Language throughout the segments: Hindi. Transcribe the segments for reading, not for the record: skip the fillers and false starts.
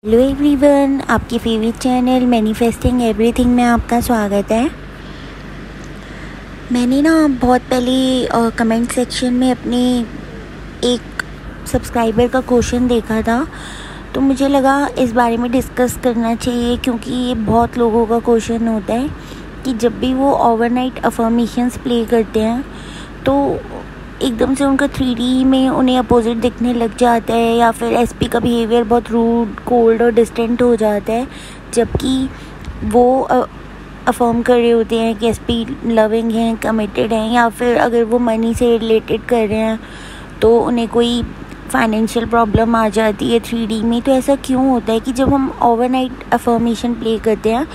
हेलो एवरीवन, आपकी फेवरेट चैनल मैनिफेस्टिंग एवरीथिंग में आपका स्वागत है। मैंने बहुत पहले कमेंट सेक्शन में अपने एक सब्सक्राइबर का क्वेश्चन देखा था, तो मुझे लगा इस बारे में डिस्कस करना चाहिए, क्योंकि ये बहुत लोगों का क्वेश्चन होता है कि जब भी वो ओवरनाइट अफर्मेशंस प्ले करते हैं तो एकदम से उनका 3D में उन्हें अपोजिट दिखने लग जाता है, या फिर एसपी का बिहेवियर बहुत रूड, कोल्ड और डिस्टेंट हो जाता है, जबकि वो अफर्म कर रहे होते हैं कि एसपी लविंग हैं, कमिटेड हैं, या फिर अगर वो मनी से रिलेटेड कर रहे हैं तो उन्हें कोई फाइनेंशियल प्रॉब्लम आ जाती है 3D में। तो ऐसा क्यों होता है कि जब हम ओवरनाइट अफर्मेशन प्ले करते हैं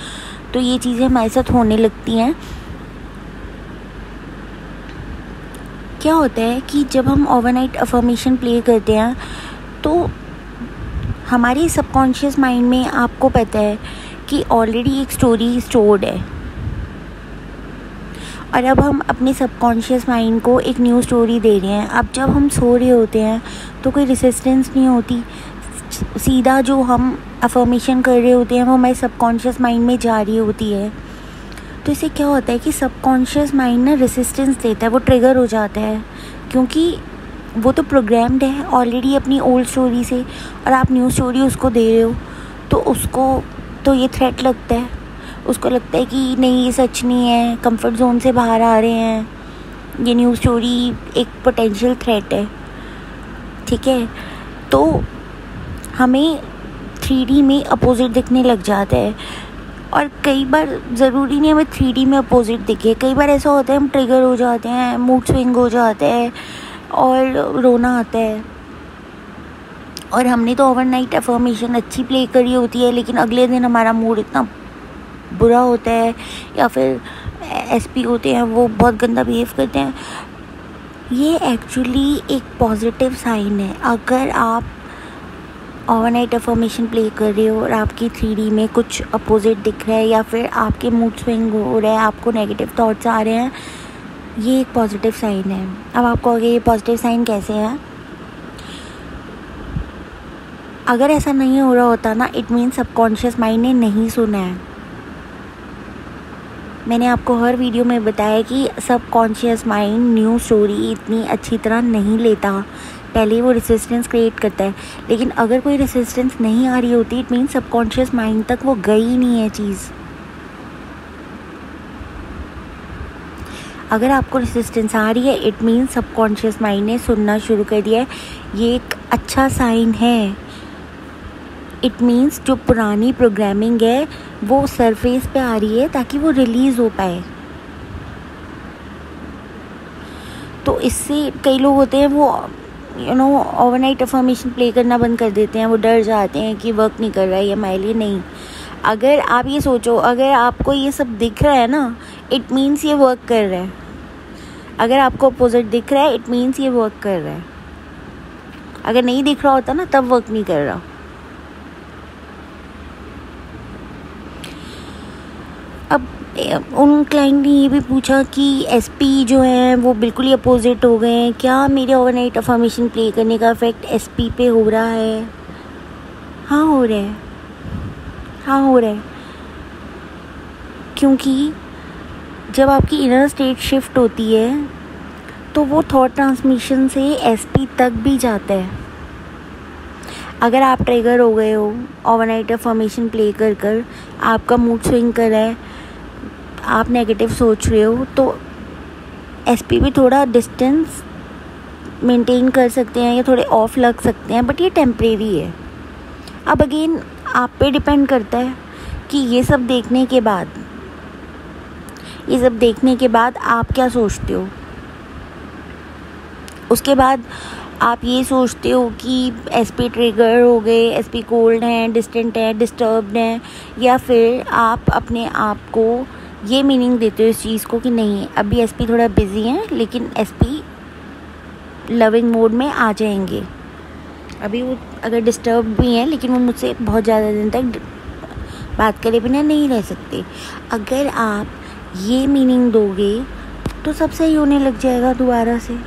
तो ये चीज़ें हमारे साथ होने लगती हैं। क्या होता है कि जब हम ओवरनाइट अफर्मेशन प्ले करते हैं तो हमारे सबकॉन्शियस माइंड में, आपको पता है कि ऑलरेडी एक स्टोरी स्टोर्ड है, और अब हम अपने सबकॉन्शियस माइंड को एक न्यू स्टोरी दे रहे हैं। अब जब हम सो रहे होते हैं तो कोई रेसिस्टेंस नहीं होती, सीधा जो हम अफर्मेशन कर रहे होते हैं वो हमारे सबकॉन्शियस माइंड में जा रही होती है। तो इससे क्या होता है कि सबकॉन्शियस माइंड ना रेसिस्टेंस देता है, वो ट्रिगर हो जाता है, क्योंकि वो तो प्रोग्राम्ड है ऑलरेडी अपनी ओल्ड स्टोरी से, और आप न्यू स्टोरी उसको दे रहे हो तो उसको तो ये थ्रेट लगता है। उसको लगता है कि नहीं, ये सच नहीं है, कंफर्ट जोन से बाहर आ रहे हैं, ये न्यू स्टोरी एक पोटेंशियल थ्रेट है। ठीक है, तो हमें 3D में अपोजिट दिखने लग जाता है, और कई बार ज़रूरी नहीं हमें 3D में अपोजिट दिखे। कई बार ऐसा होता है हम ट्रिगर हो जाते हैं, मूड स्विंग हो जाता है और रोना आता है, और हमने तो ओवरनाइट अफर्मेशन अच्छी प्ले करी होती है, लेकिन अगले दिन हमारा मूड इतना बुरा होता है, या फिर एसपी होते हैं वो बहुत गंदा बिहेव करते हैं। ये एक्चुअली एक पॉजिटिव साइन है। अगर आप ओवरनाइट अफर्मेशन प्ले कर रहे हो और आपकी 3D में कुछ अपोजिट दिख रहा है, या फिर आपके मूड स्विंग हो रहा है, आपको नेगेटिव थॉट्स आ रहे हैं, ये एक पॉजिटिव साइन है। अब आप कहोगे ये पॉजिटिव साइन कैसे है? अगर ऐसा नहीं हो रहा होता ना, इट मीन्स सबकॉन्शियस माइंड ने नहीं सुना है। मैंने आपको हर वीडियो में बताया कि सबकॉन्शियस माइंड न्यू स्टोरी इतनी अच्छी तरह नहीं लेता, पहले वो रेसिस्टेंस क्रिएट करता है। लेकिन अगर कोई रेसिस्टेंस नहीं आ रही होती, इट मीन्स सबकॉन्शियस माइंड तक वो गई नहीं है चीज़। अगर आपको रेसिस्टेंस आ रही है, इट मीन्स सबकॉन्शियस माइंड ने सुनना शुरू कर दिया है। ये एक अच्छा साइन है। इट मीन्स जो पुरानी प्रोग्रामिंग है वो सरफेस पे आ रही है ताकि वो रिलीज़ हो पाए। तो इससे कई लोग होते हैं वो ओवरनाइट अफर्मेशन प्ले करना बंद कर देते हैं, वो डर जाते हैं कि वर्क नहीं कर रहा है ये हमारे लिए। नहीं, अगर आप ये सोचो, अगर आपको ये सब दिख रहा है ना, इट मीन्स ये वर्क कर रहा है। अगर आपको अपोजिट दिख रहा है, इट मीन्स ये वर्क कर रहा है। अगर नहीं दिख रहा होता ना, तब वर्क नहीं कर रहा। अब उन क्लाइंट ने ये भी पूछा कि एसपी जो है वो बिल्कुल ही अपोजिट हो गए हैं, क्या मेरे ओवरनाइट अफर्मेशन प्ले करने का इफेक्ट एसपी पे हो रहा है? हाँ, हो रहा है। हाँ, हो रहा है, क्योंकि जब आपकी इनर स्टेट शिफ्ट होती है तो वो थॉट ट्रांसमिशन से एसपी तक भी जाता है। अगर आप ट्रिगर हो गए हो ओवरनाइट अफर्मेशन प्ले कर कर, आपका मूड स्विंग कर रहा है, आप नेगेटिव सोच रहे हो, तो एसपी भी थोड़ा डिस्टेंस मेंटेन कर सकते हैं या थोड़े ऑफ लग सकते हैं, बट ये टेम्परेरी है। अब अगेन आप पे डिपेंड करता है कि ये सब देखने के बाद आप क्या सोचते हो। उसके बाद आप ये सोचते हो कि एसपी ट्रिगर हो गए, एसपी कोल्ड हैं, डिस्टेंट हैं, डिस्टर्ब्ड हैं, या फिर आप अपने आप को ये मीनिंग देते हो इस चीज़ को कि नहीं, अभी एसपी थोड़ा बिजी हैं, लेकिन एसपी लविंग मोड में आ जाएंगे। अभी वो अगर डिस्टर्ब भी हैं, लेकिन वो मुझसे बहुत ज़्यादा दिन तक बात करे बिना नहीं रह सकते। अगर आप ये मीनिंग दोगे तो सब सही होने लग जाएगा दोबारा से।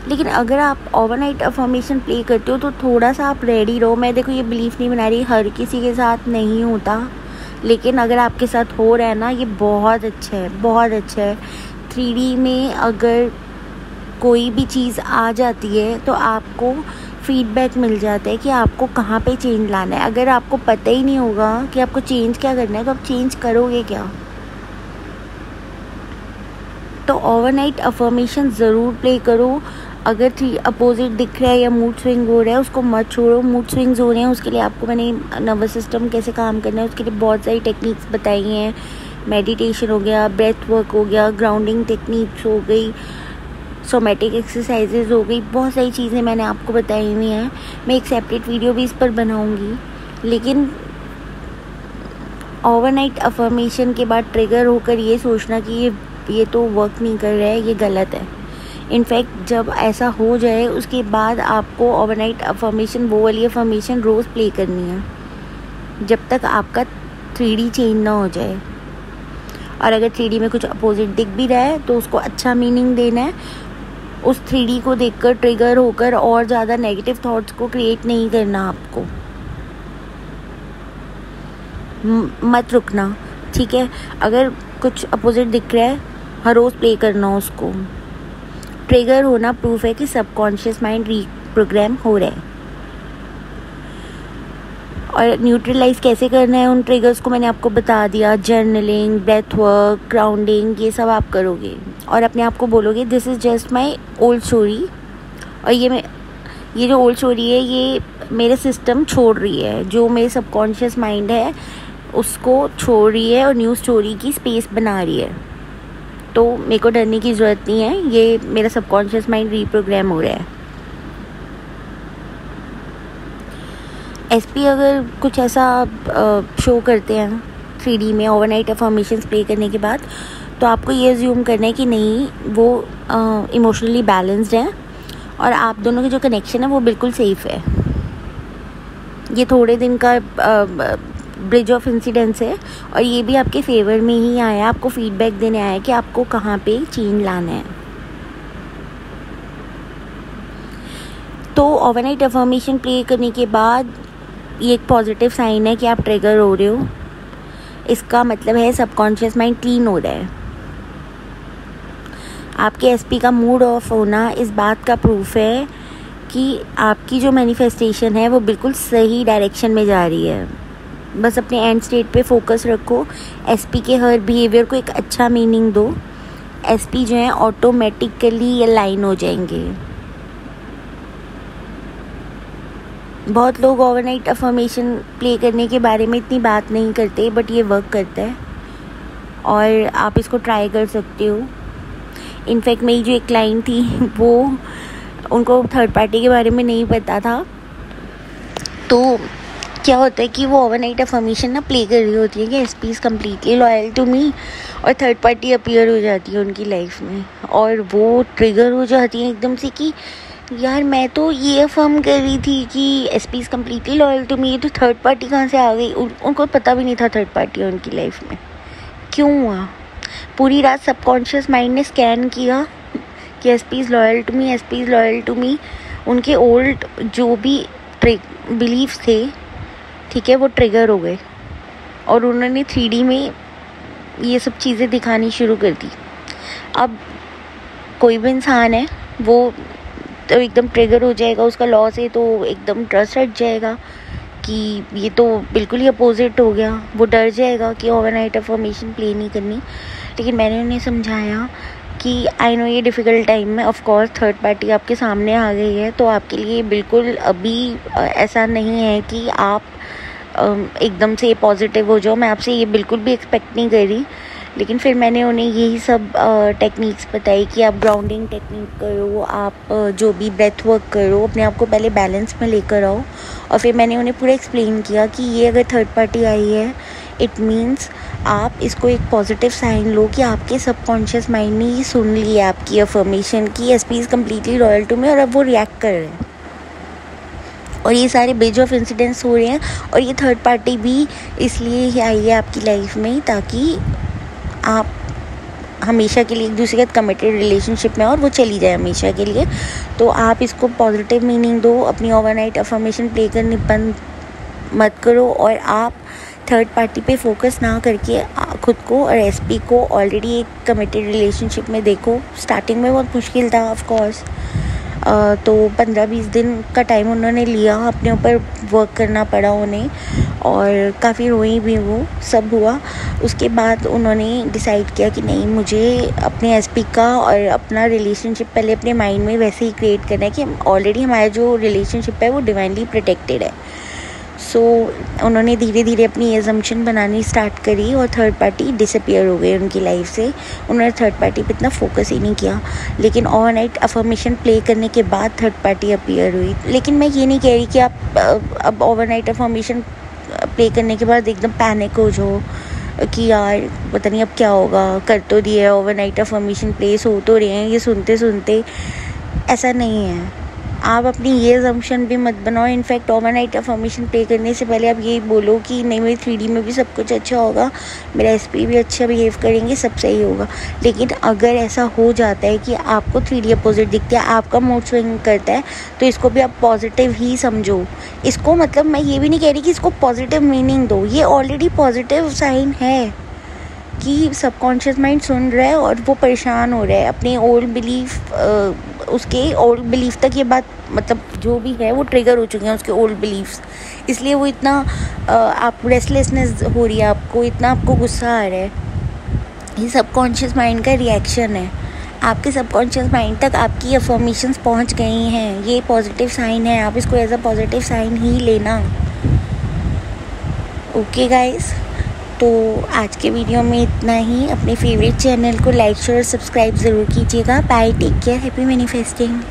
लेकिन अगर आप ओवरनाइट अफर्मेशन प्ले करते हो तो थोड़ा सा आप रेडी रहो। मैं देखो ये बिलीफ नहीं बना रही, हर किसी के साथ नहीं होता, लेकिन अगर आपके साथ हो रहा है ना, ये बहुत अच्छा है, बहुत अच्छा है। 3D में अगर कोई भी चीज़ आ जाती है तो आपको फीडबैक मिल जाता है कि आपको कहाँ पे चेंज लाना है। अगर आपको पता ही नहीं होगा कि आपको चेंज क्या करना है तो आप चेंज करोगे क्या? तो ओवरनाइट अफर्मेशन ज़रूर प्ले करो। अगर अपोजिट दिख रहा है या मूड स्विंग हो रहा है उसको मत छोड़ो। मूड स्विंग्स हो रहे हैं उसके लिए आपको मैंने नर्वस सिस्टम कैसे काम करना है उसके लिए बहुत सारी टेक्निक्स बताई हैं। मेडिटेशन हो गया, ब्रेथ वर्क हो गया, ग्राउंडिंग टेक्निक्स हो गई, सोमेटिक एक्सरसाइजेज हो गई, बहुत सारी चीज़ें मैंने आपको बताई हुई हैं। मैं एक सेपरेट वीडियो भी इस पर बनाऊंगी। लेकिन ओवरनाइट अफर्मेशन के बाद ट्रिगर होकर ये सोचना कि ये तो वर्क नहीं कर रहा है, ये गलत है। इनफैक्ट जब ऐसा हो जाए उसके बाद आपको ओवरनाइट अफर्मेशन, वो वाली अफर्मेशन रोज़ प्ले करनी है जब तक आपका 3D चेंज ना हो जाए। और अगर 3D में कुछ अपोजिट दिख भी रहा है तो उसको अच्छा मीनिंग देना है। उस 3D को देखकर ट्रिगर होकर और ज़्यादा नेगेटिव थॉट्स को क्रिएट नहीं करना, आपको मत रुकना, ठीक है। अगर कुछ अपोजिट दिख रहा है हर रोज़ प्ले करना उसको। ट्रिगर होना प्रूफ है कि सबकॉन्शियस माइंड रीप्रोग्राम हो रहा है। और न्यूट्रलाइज कैसे करना है उन ट्रिगर्स को मैंने आपको बता दिया। जर्नलिंग, ब्रेथ वर्क, ग्राउंडिंग, ये सब आप करोगे और अपने आप को बोलोगे this is just my old story. और ये जो ओल्ड स्टोरी है ये मेरे सिस्टम छोड़ रही है, जो मेरे सबकॉन्शियस माइंड है उसको छोड़ रही है और न्यू स्टोरी की स्पेस बना रही है। तो मेरे को डरने की ज़रूरत नहीं है, ये मेरा सबकॉन्शियस माइंड रीप्रोग्राम हो रहा है। एसपी अगर कुछ ऐसा शो करते हैं 3D में ओवरनाइट अफर्मेशंस प्ले करने के बाद, तो आपको ये अज्यूम करना है कि नहीं, वो इमोशनली बैलेंस्ड है और आप दोनों के जो कनेक्शन है वो बिल्कुल सेफ़ है। ये थोड़े दिन का ब्रिज ऑफ इंसिडेंस है और ये भी आपके फेवर में ही आया, आपको फीडबैक देने आया कि आपको कहाँ पे चेंज लाना है। तो ओवरनाइट अफर्मेशन प्ले करने के बाद ये एक पॉजिटिव साइन है कि आप ट्रिगर हो रहे हो। इसका मतलब है सबकॉन्शियस माइंड क्लीन हो रहा है। आपके एसपी का मूड ऑफ होना इस बात का प्रूफ है कि आपकी जो मैनिफेस्टेशन है वो बिल्कुल सही डायरेक्शन में जा रही है। बस अपने एंड स्टेट पे फोकस रखो, एसपी के हर बिहेवियर को एक अच्छा मीनिंग दो। एसपी जो है ऑटोमेटिकली अलाइन हो जाएंगे। बहुत लोग ओवरनाइट अफर्मेशन प्ले करने के बारे में इतनी बात नहीं करते, बट ये वर्क करता है और आप इसको ट्राई कर सकते हो। इनफैक्ट मेरी जो एक क्लाइंट थी वो उनको थर्ड पार्टी के बारे में नहीं पता था, तो क्या होता है कि वो ओवरनाइट अफर्मेशन ना प्ले कर रही होती है कि SP is completely loyal to me, और थर्ड पार्टी अपीयर हो जाती है उनकी लाइफ में और वो ट्रिगर हो जाती है एकदम से कि यार मैं तो ये अफर्म कर रही थी कि SP is completely loyal to me, ये तो थर्ड पार्टी कहाँ से आ गई। उनको पता भी नहीं था थर्ड पार्टी है उनकी लाइफ में। क्यों हुआ? पूरी रात सबकॉन्शियस माइंड ने स्कैन किया कि SP is loyal to me, SP is loyal to me. उनके ओल्ड जो भी बिलीव्स थे, ठीक है, वो ट्रिगर हो गए और उन्होंने 3D में ये सब चीज़ें दिखानी शुरू कर दी। अब कोई भी इंसान है वो तो एकदम ट्रिगर हो जाएगा, उसका लॉ से तो एकदम ट्रस्ट हट जाएगा कि ये तो बिल्कुल ही अपोजिट हो गया। वो डर जाएगा कि ओवरनाइट अफर्मेशन प्ले नहीं करनी। लेकिन मैंने उन्हें समझाया कि आई नो ये डिफ़िकल्ट टाइम में ऑफ कोर्स थर्ड पार्टी आपके सामने आ गई है, तो आपके लिए बिल्कुल अभी ऐसा नहीं है कि आप एकदम से पॉजिटिव हो जाओ। मैं आपसे ये बिल्कुल भी एक्सपेक्ट नहीं कर रही। लेकिन फिर मैंने उन्हें यही सब टेक्निक्स बताई कि आप ग्राउंडिंग टेक्निक करो, आप जो भी ब्रेथ वर्क करो, अपने आप को पहले बैलेंस में लेकर आओ। और फिर मैंने उन्हें पूरा एक्सप्लेन किया कि ये अगर थर्ड पार्टी आई है इट मीन्स आप इसको एक पॉजिटिव साइन लो कि आपके सबकॉन्शियस माइंड ने ये सुन ली है आपकी अफर्मेशन की SP is completely loyal to me, और अब वो रिएक्ट कर रहे हैं और ये सारे ब्रिज ऑफ इंसिडेंट्स हो रहे हैं। और ये थर्ड पार्टी भी इसलिए ही आई है आपकी लाइफ में ताकि आप हमेशा के लिए एक दूसरे के साथ कमिटेड रिलेशनशिप में और वो चली जाए हमेशा के लिए। तो आप इसको पॉजिटिव मीनिंग दो, अपनी ओवरनाइट अफर्मेशन प्ले करनी बंद मत करो और आप थर्ड पार्टी पे फोकस ना करके खुद को और एसपी को ऑलरेडी एक कमिटेड रिलेशनशिप में देखो। स्टार्टिंग में बहुत मुश्किल था ऑफ कोर्स, तो 15-20 दिन का टाइम उन्होंने लिया, अपने ऊपर वर्क करना पड़ा उन्हें और काफ़ी रोई भी, वो सब हुआ। उसके बाद उन्होंने डिसाइड किया कि नहीं, मुझे अपने एसपी का और अपना रिलेशनशिप पहले अपने माइंड में वैसे ही क्रिएट करना है कि ऑलरेडी हमारा जो रिलेशनशिप है वो डिवाइनली प्रोटेक्टेड है। सो उन्होंने धीरे धीरे अपनी एजम्पशन बनानी स्टार्ट करी और थर्ड पार्टी डिसअपियर हो गई उनकी लाइफ से। उन्होंने थर्ड पार्टी पे इतना फोकस ही नहीं किया, लेकिन ओवरनाइट अफर्मेशन प्ले करने के बाद थर्ड पार्टी अपीयर हुई। लेकिन मैं ये नहीं कह रही कि आप अब ओवरनाइट अफर्मेशन प्ले करने के बाद एकदम पैनिक हो जाओ कि यार पता नहीं अब क्या होगा, कर तो दिया ओवरनाइट अफर्मेशन प्लेस हो तो रहे हैं ये सुनते सुनते। ऐसा नहीं है, आप अपनी ये अजम्पशन भी मत बनाओ। इनफैक्ट ओवरनाइट अफर्मेशन प्ले करने से पहले आप ये बोलो कि नहीं, मेरी 3D में भी सब कुछ अच्छा होगा, मेरा एसपी भी अच्छा बिहेव करेंगे, सब सही होगा। लेकिन अगर ऐसा हो जाता है कि आपको 3D अपोजिट दिखता है, आपका मूड स्विंग करता है, तो इसको भी आप पॉजिटिव ही समझो। इसको मतलब मैं ये भी नहीं कह रही कि इसको पॉजिटिव मीनिंग दो, ये ऑलरेडी पॉजिटिव साइन है कि सबकॉन्शियस माइंड सुन रहा है और वो परेशान हो रहा है अपने ओल्ड बिलीफ, उसके ओल्ड बिलीफ तक ये बात मतलब जो भी है वो ट्रिगर हो चुके हैं उसके ओल्ड बिलीफ्स, इसलिए वो इतना आप रेस्टलेसनेस हो रही है, आपको इतना आपको गुस्सा आ रहा है। ये सबकॉन्शियस माइंड का रिएक्शन है, आपके सबकॉन्शियस माइंड तक आपकी अफर्मेशंस पहुंच गई हैं, ये पॉजिटिव साइन है, आप इसको एज अ पॉजिटिव साइन ही लेना। ओके गाइस, तो आज के वीडियो में इतना ही। अपने फेवरेट चैनल को लाइक शेयर सब्सक्राइब ज़रूर कीजिएगा। Bye, take care, happy manifesting.